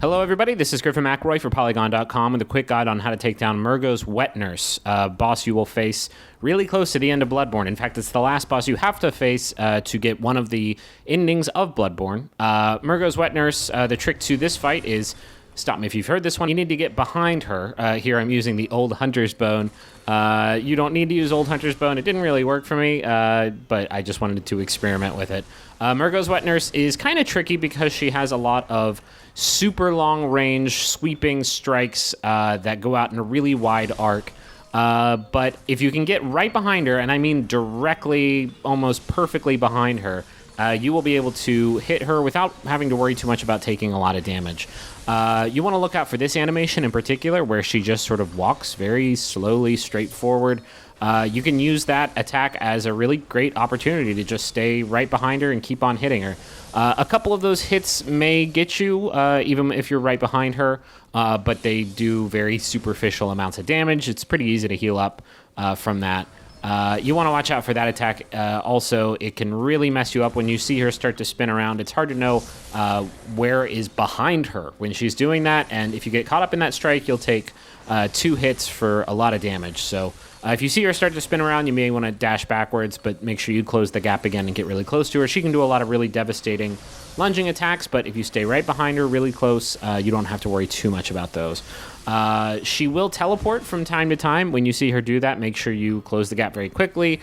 Hello everybody, this is Griffin McElroy for Polygon.com with a quick guide on how to take down Mergo's Wet Nurse, a boss you will face really close to the end of Bloodborne. In fact, it's the last boss you have to face to get one of the endings of Bloodborne. Mergo's Wet Nurse, the trick to this fight is, stop me if you've heard this one, you need to get behind her. Here I'm using the Old Hunter's Bone. You don't need to use Old Hunter's Bone. It didn't really work for me, but I just wanted to experiment with it. Mergo's Wet Nurse is kind of tricky because she has a lot of super long range sweeping strikes that go out in a really wide arc. But if you can get right behind her, and I mean directly, almost perfectly behind her, you will be able to hit her without having to worry too much about taking a lot of damage. You want to look out for this animation in particular, where she just sort of walks very slowly, straight forward. You can use that attack as a really great opportunity to just stay right behind her and keep on hitting her. A couple of those hits may get you, even if you're right behind her, but they do very superficial amounts of damage. It's pretty easy to heal up from that. You want to watch out for that attack. Also, it can really mess you up when you see her start to spin around. It's hard to know where is behind her when she's doing that, and if you get caught up in that strike, you'll take 2 hits for a lot of damage. So if you see her start to spin around, you may want to dash backwards, but make sure you close the gap again and get really close to her. She can do a lot of really devastating lunging attacks, but if you stay right behind her really close, you don't have to worry too much about those. She will teleport from time to time. When you see her do that, make sure you close the gap very quickly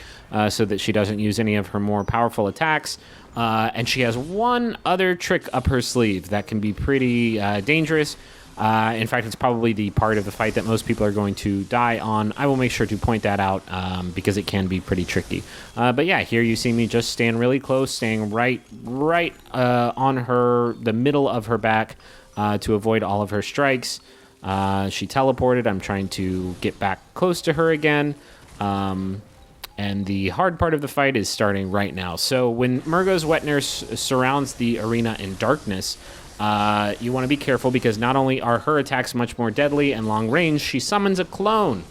so that she doesn't use any of her more powerful attacks. And she has one other trick up her sleeve that can be pretty dangerous. In fact, it's probably the part of the fight that most people are going to die on. I will make sure to point that out because it can be pretty tricky. But yeah, here you see me just stand really close, staying right on her, the middle of her back to avoid all of her strikes. She teleported. I'm trying to get back close to her again. And the hard part of the fight is starting right now. So when Mergo's Wet Nurse surrounds the arena in darkness, you want to be careful because not only are her attacks much more deadly and long range, she summons a clone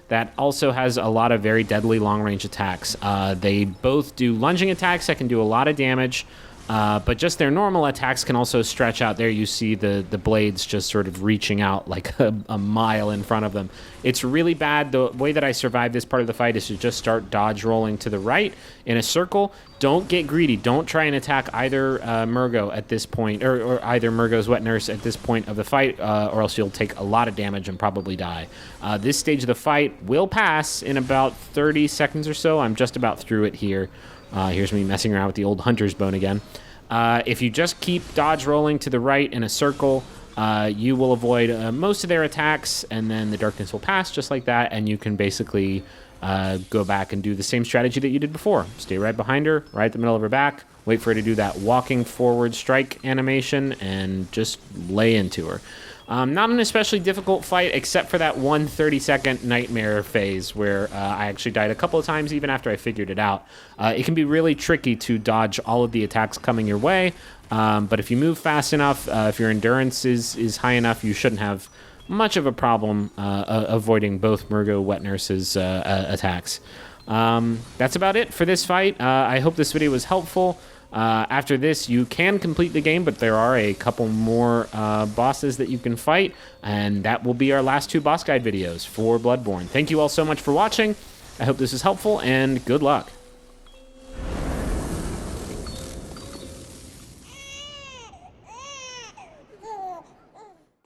that also has a lot of very deadly long range attacks. They both do lunging attacks that can do a lot of damage, but just their normal attacks can also stretch out. There you see the blades just sort of reaching out like a mile in front of them. It's really bad. The way that I survived this part of the fight is to just start dodge rolling to the right in a circle. Don't get greedy. Don't try and attack either Mergo at this point, or either Mergo's Wet Nurse at this point of the fight, or else you'll take a lot of damage and probably die. This stage of the fight will pass in about 30 seconds or so. I'm just about through it here. Here's me messing around with the Old Hunter's Bone again. If you just keep dodge rolling to the right in a circle, you will avoid most of their attacks, and then the darkness will pass just like that, and you can basically go back and do the same strategy that you did before. Stay right behind her, right at the middle of her back, wait for her to do that walking forward strike animation, and just lay into her. Not an especially difficult fight, except for that one 30-second nightmare phase where I actually died a couple of times even after I figured it out. It can be really tricky to dodge all of the attacks coming your way, but if you move fast enough, if your endurance is high enough, you shouldn't have much of a problem avoiding both Mergo Wet Nurse's attacks. That's about it for this fight. I hope this video was helpful. After this, you can complete the game, but there are a couple more bosses that you can fight, and that will be our last 2 boss guide videos for Bloodborne. Thank you all so much for watching. I hope this is helpful, and good luck.